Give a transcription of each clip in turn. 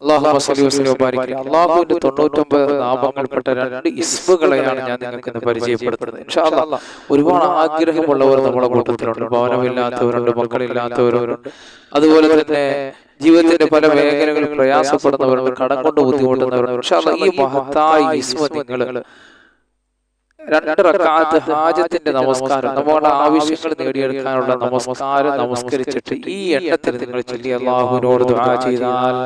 അല്ലാഹുമ്മ സ്വല്ലി വസല്ലം വബാരിക്. അല്ലാഹുവിന്റെ 99 നാമങ്ങൾപ്പെട്ട 2 ഇസ്മുകളെയാണ് ഞാൻ നിങ്ങൾക്ക് ഇന്ന് പരിചയപ്പെടുത്തുന്നത്. ഇൻഷാ അല്ലാഹ് ഒരുപാട് ആഗ്രഹമുള്ളവർ നമ്മുടെ കൂട്ടത്തിലുണ്ട്. ഭവനമില്ലാത്തവരുണ്ട്, മക്കളില്ലാത്തവരുണ്ട്, അതുപോലെ തന്നെ ജീവിതത്തിന്റെ പല മേഖലകളിൽ പ്രയാസപ്പെടുന്നവരുണ്ട്, കടം കൊണ്ട് ബുദ്ധിമുട്ടുന്നവരുണ്ട്. ഇൻഷാ അല്ലാഹ് ഈ മഹത്തായ ഇസ്മ നിങ്ങൾ 2 റക്അത്ത് ഹാജത്തിന്റെ നമസ്കാരം, നമ്മുടെ ആവശ്യങ്ങൾ നേടിയെടുക്കാനുള്ള നമസ്കാരം നമസ്കരിച്ചിട്ട് ഈ എണ്ണത്തിൽ നിങ്ങൾ ചൊല്ലി അല്ലാഹുവിനോട് ദുആ ചെയ്താൽ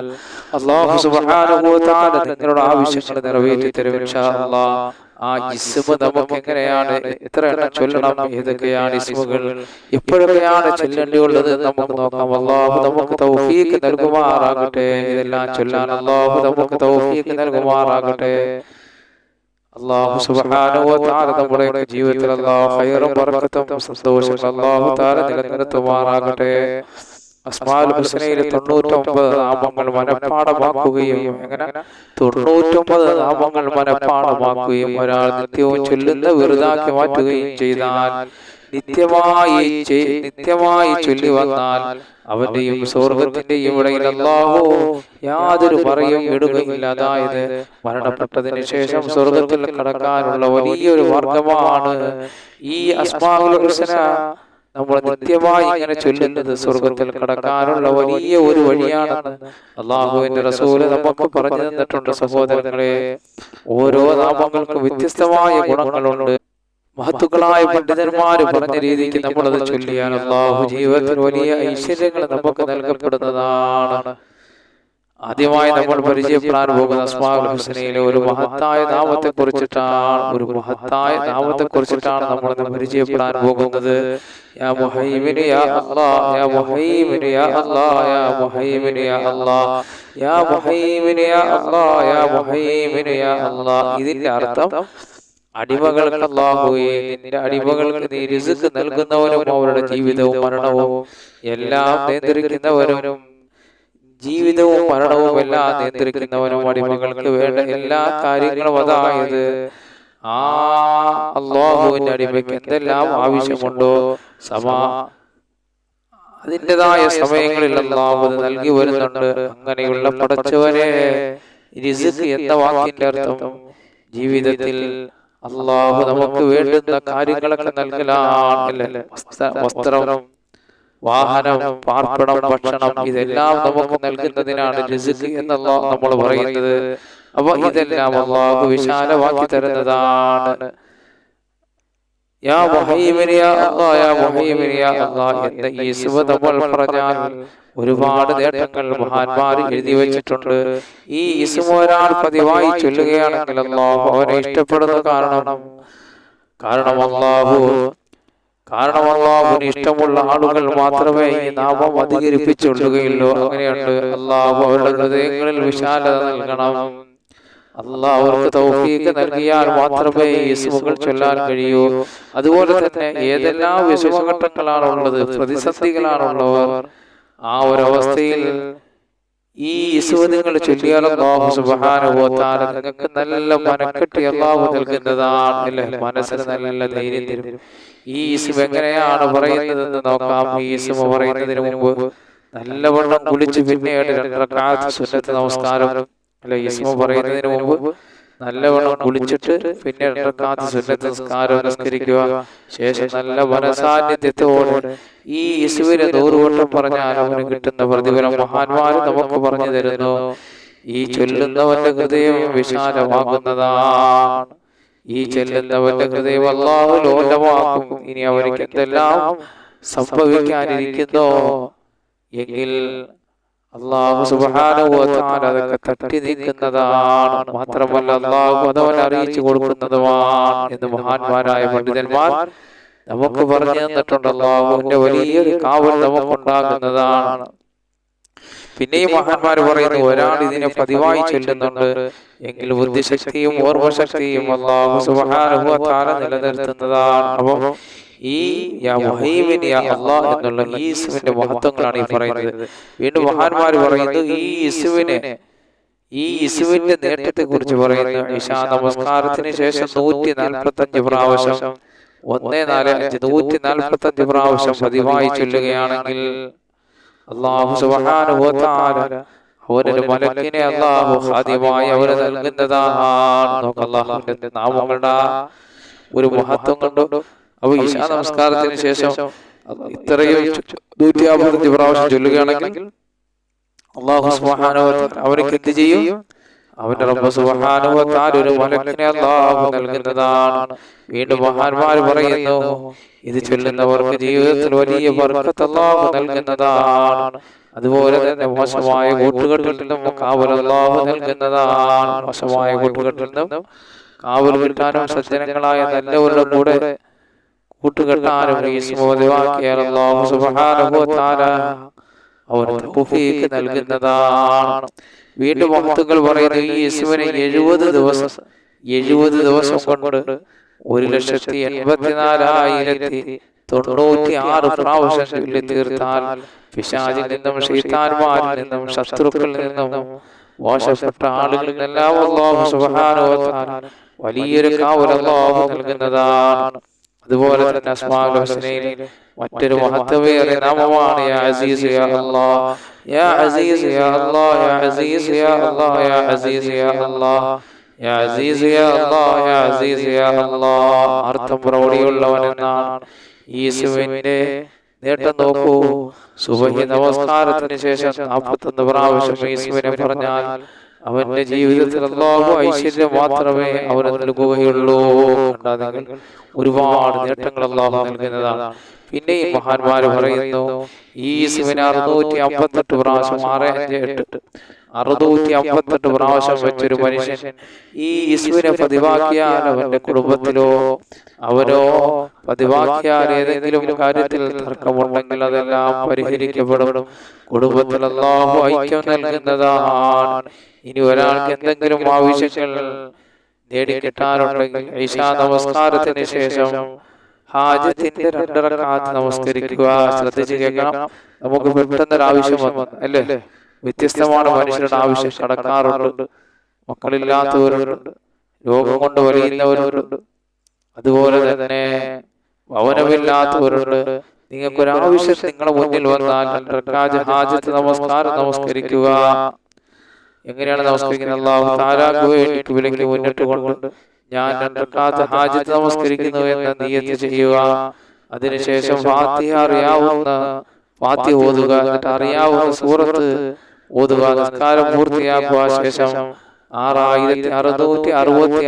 അല്ലാഹു സുബ്ഹാനഹു വ തആല നിങ്ങളുടെ ആവശ്യങ്ങൾ നിറവേറ്റി തരും ഇൻഷാ അല്ലാഹ്. ആ ഇസ്മ നമുക്ക് എങ്ങനെയാണ്, എത്ര എണ്ണം ചൊല്ലണം, ഏതൊക്കെയാണ് ഇസ്മുകൾ, എപ്പോഴൊക്കെയാണ് ചൊല്ലേണ്ടിയുള്ളത് നമുക്ക് നോക്കാം. അല്ലാഹു നമുക്ക് തൗഫീഖ് നൽകുമാറാകട്ടെ. ഇതെല്ലാം ചൊല്ലാൻ അല്ലാഹു നമുക്ക് തൗഫീഖ് നൽകുമാറാകട്ടെ. അല്ലാഹു സുബ്ഹാനഹു വ തആല നമ്മുടെ ജീവിതത്തിൽ അല്ലാഹു ഖൈറും ബറക്കത്തും സന്തോഷവും അല്ലാഹു തആല നിലനിർത്തുമാറാകട്ടെ. അസ്മാഉൽ ഹുസ്നയിലെ 99 നാമങ്ങൾ മനഃപ്പാഠമാക്കുകയും, അങ്ങനെ 99 നാമങ്ങൾ മനഃപ്പാഠമാക്കുകയും ഒരാൾ നിത്യവും ചൊല്ലുന്ന വെറുതാക്കി മാറ്റുകയും ചെയ്താൽ, നിത്യമായി ചൊല്ലി വന്നാൽ അവന്റെയും സ്വർഗത്തിന്റെയും ഇടയിൽ അല്ലാഹു യാതൊരു പറയും ഇടുകയില്ല. അതായത് മരണപ്പെട്ടതിന് ശേഷം സ്വർഗത്തിൽ കടക്കാനുള്ള വലിയൊരു മാർഗമാണ് ഈ അസ്മാഉൽ ഹുസ്ന. നമ്മൾ നിത്യമായി ഇങ്ങനെ ചൊല്ലുന്നത് സ്വർഗത്തിൽ കടക്കാനുള്ള വലിയ ഒരു വഴിയാണെന്ന് അല്ലാഹുവിന്റെ റസൂല് നമുക്ക് പറഞ്ഞു തന്നിട്ടുണ്ട്. സഹോദരങ്ങളെ, ഓരോ നാമങ്ങൾക്കും വ്യത്യസ്തമായ ഗുണങ്ങളുണ്ട്. മഹത്തുക്കളായ പണ്ഡിതന്മാര് പറഞ്ഞ രീതിക്ക് നമ്മളത് ചൊല്ലിയാൽ അല്ലാഹു ജീവിതത്തിൽ വലിയ ഐശ്വര്യങ്ങൾ നമുക്ക് നൽകപ്പെടുന്നതാണ്. ആദ്യമായി നമ്മൾ പരിചയപ്പെടാൻ പോകുന്ന അസ്മാഉൽ ഹുസ്നയിലെ ഒരു മഹത്തായ നാമത്തെ കുറിച്ചിട്ടാണ് നമ്മൾ പരിചയപ്പെടാൻ പോകുന്നത്. യാ മുഹൈമിൻ യാ അല്ലാഹ്, യാ മുഹൈമിൻ യാ അല്ലാഹ്, യാ മുഹൈമിൻ യാ അല്ലാഹ്, യാ മുഹൈമിൻ യാ അല്ലാഹ്, യാ മുഹൈമിൻ യാ അല്ലാഹ്. ഇതിന്റെ അർത്ഥം, അടിമകൾക്ക് അല്ലാഹുവേ, നിന്റെ അടിമകൾക്ക് നീ റിസ്ക് നൽകുന്നവനും അവരുടെ ജീവിതവും മരണവും എല്ലാം നിയന്ത്രിക്കുന്നവനും, ജീവിതവും മരണവും എല്ലാം നിയന്ത്രിക്കുന്നവനും, അടിമകൾക്ക് വേണ്ട എല്ലാ കാര്യങ്ങളും, അതായത് ആ അല്ലാഹുവിന്റെ അടിമയ്ക്ക് എന്തെല്ലാം ആവശ്യമുണ്ടോ അതിൻ്റെതായ സമയങ്ങളിൽ അല്ലാഹു നൽകി വരുന്നുണ്ട്. അങ്ങനെയുള്ള പടച്ചവനെ, റിസ്ക് എന്ന വാക്കിന്റെ അർത്ഥം ജീവിതത്തിൽ അല്ലാഹു നമുക്ക് വേണ്ടുന്ന കാര്യങ്ങളൊക്കെ നൽകലാണ്. വസ്ത്രം, വാഹനം, പാർപ്പിടം, ഭക്ഷണം, ഇതെല്ലാം നമുക്ക് നൽകുന്നതിനാണ് റിസ്ക് എന്നല്ല നമ്മൾ പറയുന്നത്. അപ്പൊ ഇതെല്ലാം അല്ലാഹു വിശാലമാക്കി തരുന്നതാണ്. യാ മുഹൈമിൻ യാ അല്ലാഹ്, യാ മുഹൈമിൻ യാ അല്ലാഹ് എന്ന ഈ ഇസ്മ നമ്മൾ പറഞ്ഞാൽ ഒരുപാട് നേട്ടങ്ങൾ മഹാന്മാർ എഴുതി വെച്ചിട്ടുണ്ട്. ഈ ഇസ്മ ഒരാൾ പതിവായി ചൊല്ലുകയാണെങ്കിൽ അല്ലാഹു അവനെ ഇഷ്ടപ്പെടുന്ന കാരണം അല്ലാഹുവിന് ഇഷ്ടമുള്ള ആളുകൾ മാത്രമേ ഈ നാമം അധികരിപ്പിച്ചുകൊള്ളുകയുള്ളൂ. അങ്ങനെയുണ്ട്. അല്ലാഹു അവരുടെ ഹൃദയങ്ങളിൽ വിശാലത നൽകണം. അല്ലാഹു അവർക്ക് തൗഫീഖ് നൽകിയാൽ മാത്രമേ ഈ ഇസ്മുകൾ ചൊല്ലാൻ കഴിയൂ. അതുപോലെ തന്നെ ഏതെല്ലാം വിഷമഘട്ടങ്ങളാണുള്ളത്, പ്രതിസന്ധികളാണുള്ളവർ, ആ ഒരു അവസ്ഥയിൽ ഈ ഇസ്മ നിങ്ങൾ ചൊല്ലിയാൽ അല്ലാഹു സുബ്ഹാനഹു വ തആല നിങ്ങൾക്ക് നല്ല മനക്കെട്ടി അല്ലാഹു നൽകുന്നതാണ്. അല്ലേ, മനസ്സിന് നല്ല ധൈര്യം തരും. ഈ ഇസ്മ എങ്ങനെയാണ് പറയുന്നതെന്ന് നോക്കാം. ഈ ഇസ്മ പറയുന്നതിന് മുമ്പ് നല്ലവണ്ണം കുളിച്ച് പിന്നീട് 2 റക്അത്ത് സുന്നത്ത് നമസ്കാരം, അല്ലെ, ഇസ്മ പറയുന്നതിന് മുമ്പ് നല്ലവണ്ണം കുളിച്ചിട്ട് പിന്നെ 2 റക്അത്ത് സുന്നത്ത് നമസ്കാരം നിസ്കരിക്കുക. ശേഷം നല്ല മനസാന്നിധ്യത്തോടെ ഈ ഇസ്മിനെ 100 വട്ടം പറഞ്ഞാൽ അവന് കിട്ടുന്ന പ്രതിഫലം മഹാന്മാർ നമുക്ക് പറഞ്ഞു തരുന്നു. ഈ ചൊല്ലുന്നവന്റെ ഹൃദയം വിശാലമാകുന്നതാണ്. ഈ ചൊല്ലുന്നവന്റെ ഹൃദയം അല്ലാഹു ലോലമാക്കും. ഇനി അവർക്ക് എന്തെല്ലാം സംഭവിക്കാനിരിക്കുന്നോ എങ്കിൽ അല്ലാഹു സുബ്ഹാനഹു വ തആല അതൊക്കെ തട്ടി നീക്കുന്നതാണ്. മാത്രമല്ല അല്ലാഹു അതവൻ അറിയിച്ചു കൊടുക്കുന്നതുമാണ് എന്ന് മഹാന്മാരായ പണ്ഡിതന്മാർ നമുക്ക് പറഞ്ഞു തന്നിട്ടുണ്ട്. അല്ലാഹുവിന്റെ വലിയൊരു കാവൽ നമുക്കുണ്ടാകുന്നതാണ്. പിന്നെയും മഹാന്മാർ പറയുന്നു, ഒരാൾ ഇതിനെ പതിവായി ചൊല്ലുന്നുണ്ട് എങ്കിൽ ബുദ്ധിശക്തിയും ഓർമ്മശക്തിയും അല്ലാഹു സുബ്ഹാനഹു വ തആല നിലനിർത്തുന്നതാണ്. അപ്പോൾ ഈ യാ മുഹൈമിൻ യാ അല്ലാഹ് എന്നുള്ള ഈ ഇസ്മിന്റെ മഹത്വങ്ങളാണ് ഈ പറയുന്നത്. വീണ്ടും മഹാന്മാർ പറയുന്നു, ഈ ഇസ്മിന്റെ നേട്ടത്തെ കുറിച്ച് പറയുന്നു. ഇശാ നമസ്കാരത്തിന് ശേഷം 145 പ്രാവശ്യം 145 പ്രാവശ്യം പതിവായി ചൊല്ലുകയാണെങ്കിൽ അല്ലാഹു സുബ്ഹാനഹു വ തആല അവനൊരു മലക്കിനെ അല്ലാഹു ഖാദിമായി അവന് നൽകുന്നതാണ്. അല്ലാഹുവിന്റെ നാമങ്ങളുടെ ഒരു മഹത്വം കണ്ടു. അപ്പൊ ഇശാ നമസ്കാരത്തിന് ശേഷം ഇത്രയും 150 പ്രാവശ്യം ചൊല്ലുകയാണെങ്കിൽ അല്ലാഹു സുബ്ഹാനഹു വ തആല അവർക്ക് എന്ത് ചെയ്യും? അവന്റെ റബ്ബ് സുബ്ഹാനഹു വ തആല ഒരു മലക്കിനെ അല്ലാഹു നൽകുന്നതാണ്. വീണ്ടും മഹാന്മാർ പറയുന്നു, ഇത് ചൊല്ലുന്നവർക്ക് ജീവിതത്തിൽ വലിയ ബർക്കത്ത് അല്ലാഹു നൽകുന്നതാണ്. അതുപോലെ തന്നെ മോശമായ കൂട്ടുകെട്ടിൽ നിന്നും കാവൽ അല്ലാഹു നൽകുന്നതാണ്. മോശമായ കൂട്ടുകെട്ടിൽ നിന്നും കാവൽ കിട്ടാനും സജ്ജനങ്ങളായ നല്ലവരുടെ കൂടെ കൂട്ടുകെട്ടാനും അല്ലാഹു സുബ്ഹാനഹു വ തആല അവന് തൗഫീഖ് നൽകുന്നതാണ്. വീണ്ടും മഹത്തുക്കൾ പറയുന്നു, ഈ ഇസ്മിനെ 70 ദിവസം കൊണ്ട് 1,84,096 പ്രാവശ്യം ചൊല്ലി തീർത്താൽ പിശാചിൽ നിന്നും ശൈത്താന്മാരിൽ നിന്നും ശത്രുക്കളിൽ നിന്നും മോശപ്പെട്ട ആളുകളിൽ നിന്നെല്ലാം അല്ലാഹു സുബ്ഹാനഹു വ തആല വലിയൊരു കാവൽ അല്ലാഹു നൽകുന്നതാണ്. അതുപോലെ തന്നെ അസ്മാഉൽ ഹുസ്നയിലെ മറ്റൊരു മഹത്വമേറിയ നാമമാണ് യാ അസീസ് യാ അല്ലാഹ്, യാ അസീസ് യാ അല്ലാഹ്, യാ അസീസ് യാ അല്ലാഹ്, യാ അസീസ് യാ അല്ലാഹ്, യാ അസീസ് യാ അല്ലാഹ്, യാ അസീസ് യാ അല്ലാഹ്. അർത്ഥം പ്രൗഢിയുള്ളവൻ എന്നാണ്. ഈ ഇസ്മിന്റെ നേട്ടം നോക്കൂ. സുബഹി നമസ്കാരത്തിന് ശേഷം 41 പ്രാവശ്യം ഈ ഇസ്മിനെ പറഞ്ഞാൽ അവന്റെ ജീവിതത്തിൽ അല്ലാഹു ഐശ്വര്യം മാത്രമേ അവന് നൽകുകയുള്ളൂ. ഒരുപാട് നേട്ടങ്ങൾ അല്ലാഹു നൽകുന്നതാണ്. പിന്നെയും മഹാന്മാര് പറയുന്നു, ഈ ഇസ്മിനെ 658 പ്രാവശ്യം 658 പ്രാവശ്യം വെച്ചൊരു മനുഷ്യൻ ഈ ഇസ്മിനെ പതിവാക്കിയാൽ അവന്റെ കുടുംബത്തിലോ അവനോ പതിവാക്കിയാൽ ഏതെങ്കിലും കാര്യത്തിൽ തർക്കമുണ്ടെങ്കിൽ അതെല്ലാം പരിഹരിക്കപ്പെടും. കുടുംബത്തിൽ അല്ലാഹു ഐക്യം നൽകുന്നതാണ്. ഇനി ഒരാൾക്ക് എന്തെങ്കിലും ആവശ്യങ്ങൾ നേടിക്കിട്ടാനുണ്ടെങ്കിൽ ഇശാ നമസ്കാരത്തിന് ശേഷം ഹാജത്തിന്റെ 2 റക്അത്ത് നമസ്കരിക്കുക. ശ്രദ്ധിച്ച് കേൾക്കണം. നമുക്ക് പെട്ടെന്നൊരു ആവശ്യം വന്നു അല്ലേ? വ്യത്യസ്തമാണ് മനുഷ്യരുടെ ആവശ്യം. കടക്കാറുണ്ട്, മക്കളില്ലാത്തവരുണ്ട്, രോഗം കൊണ്ട് വലയുന്നവരുണ്ട്, അതുപോലെ തന്നെ ഭവനമില്ലാത്തവരുണ്ട്. നിങ്ങൾക്കൊരാവശ്യം നിങ്ങളെ മുന്നിൽ വന്നാൽ 2 റക്അത്ത് ഹാജത്ത് നമസ്കാരം നമസ്കരിക്കുക. എങ്ങനെയാണ് നമസ്കരിക്കുന്നത്? അല്ലാഹു തആലക്ക് വേണ്ടി വിലക്ക് മുന്നിട്ട് കൊണ്ട് ഞാൻ 2 റക്അത്ത് ഹാജത്ത് നമസ്കരിക്കുന്നു എന്ന നിയ്യത്ത് ചെയ്യുക. അതിനുശേഷം ഫാത്തിഹ ഓതുക. എന്നിട്ട് അറിയാവുന്ന സൂറത്ത് ഓതുക. നമസ്കാരം പൂർത്തിയാക്കുക. ശേഷം 6666 വട്ടം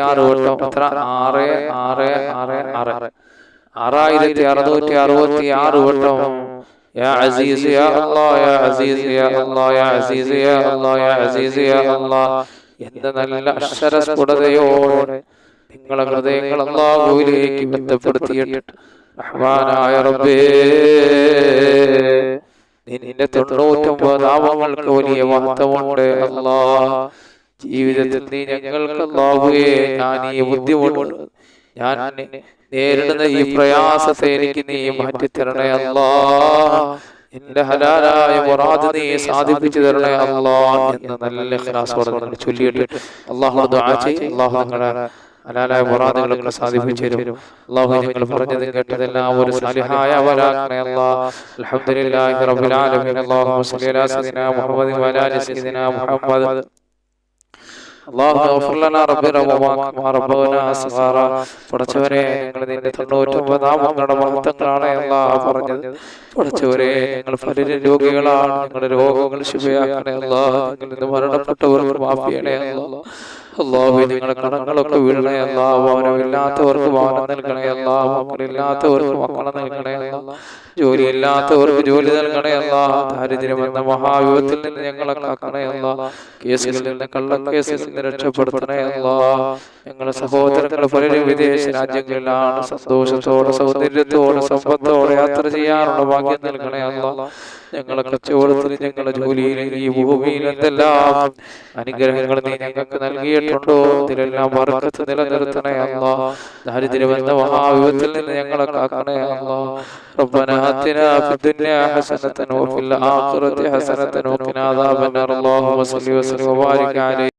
6666 വട്ടം യാ അസീസ് യാ അല്ലാഹ്, യാ അസീസ് യാ അല്ലാഹ്, യാ അസീസ് യാ അല്ലാഹ്, യാ അസീസ് യാ അല്ലാഹ് എന്ന നല്ല അക്ഷരസ്ഫുടതയോടെ നിങ്ങളെ ഹൃദയങ്ങൾ അല്ലാഹുവിലേക്ക് ബന്ധപ്പെടുത്തിയിട്ട് റഹ്മാനായ റബ്ബേ, നിന്റെ 99 നാമങ്ങൾക്ക് വലിയ മഹത്വമുണ്ട് അല്ലാഹ്. ജീവിതത്തിൽ നീ ഞങ്ങൾക്ക് അല്ലാഹുവേ, ഞാൻ ഈ ബുദ്ധിമുട്ട്, ഞാൻ നേരിടുന്ന ഈ പ്രയാസത്തെ എനിക്ക് നീ മാറ്റിത്തരണേ അല്ലാഹ്. എന്റെ ഹലാലായ മുറാദ് നീ സാധിപ്പിച്ചു തരണേ അല്ലാഹ് എന്ന് നല്ല ഇഖ്ലാസോടെ നിങ്ങൾ ചൊല്ലിയിട്ട് അല്ലാഹുവോട് ദുആ ചെയ്യ്. അല്ലാഹു നിങ്ങളുടെ ഹലാലായ മുറാദുകളൊക്കെ സാധിപ്പിച്ചു തരും. അല്ലാഹു നിങ്ങൾ പറഞ്ഞതും കേട്ടതെല്ലാം ഒരു സാലിഹായ അമലാക്കണേ അല്ലാഹ്. അൽഹംദുലില്ലാഹി റബ്ബിൽ ആലമീൻ. അല്ലാഹുമ്മ സ്വല്ലി അലാ സയ്യിദിനാ മുഹമ്മദ് വ അലാ സയ്യിദിനാ മുഹമ്മദ്. അല്ലാഹുമ്മ ഗ്ഫിർ ലനാ റബ്ബനാ വമാ റബ്ബനാ സഗാറാ. പടച്ചവരെ, നിങ്ങൾ നിന്റെ 99 നാമങ്ങളുടെ മഹത്വങ്ങളാണ് അല്ലാഹ് പറഞ്ഞത്. പടച്ചവരെ, നിങ്ങൾ പലരും രോഗികളാണ്. നിങ്ങളുടെ രോഗങ്ങൾ ശിഫയാക്കണേ അല്ലാഹ്. നിങ്ങൾ നിന്ന് മരണപ്പെട്ടവർക്ക് മാഫ് ചെയ്യണേ അല്ലാഹ്. അല്ലാഹു നിങ്ങളുടെ കടങ്ങളൊക്കെ വീഴണേ അല്ലാഹ്. ഭവനമില്ലാത്തവർക്ക് ഭവനം നൽകണേ അല്ലാഹ്. മക്കളില്ലാത്തവർക്ക് മക്കളെ നൽകണേ അല്ലാഹ്. ജോലിയില്ലാത്തവർക്ക് ജോലി നൽകണേ അല്ലാഹ്. ദാരിദ്ര്യം എന്ന മഹായുഗത്തിൽ നിന്ന് ഞങ്ങളെ കാക്കണേ അല്ലാഹ്. കേസുകളിൽ നിന്ന്, കള്ളക്കേസുകളിൽ നിന്ന് രക്ഷപ്പെടുത്തണേ അല്ലാഹ്. ഞങ്ങളുടെ സഹോദരങ്ങൾ പലരും വിദേശ രാജ്യങ്ങളിലാണ്. സന്തോഷത്തോടെ, സൗന്ദര്യത്തോടെ, സമ്പത്തോടെ യാത്ര ചെയ്യാനുള്ള ഭാഗ്യം നൽകണേ അല്ലാഹ്. ഞങ്ങളുടെ കച്ചവടത്തിൽ, ഞങ്ങളുടെ ജോലിയിൽ, ഈ ഭൂമിയിൽ എന്തെല്ലാം അനുഗ്രഹങ്ങൾ നീ ഞങ്ങൾക്ക് നൽകിയിട്ടുണ്ടോ അതിലെല്ലാം ബർക്കത്ത് നിലനിർത്തണേ അല്ലാഹ്. ദാരിദ്ര്യമെന്ന മഹായുഗത്തിൽ നിന്ന് ഞങ്ങളെ കാക്കണേ അല്ലാഹ്. ربنا آتنا في الدنيا حسنة وفي الآخرة حسنة وقنا عذاب النار. اللهم صل وسلم وبارك عليه.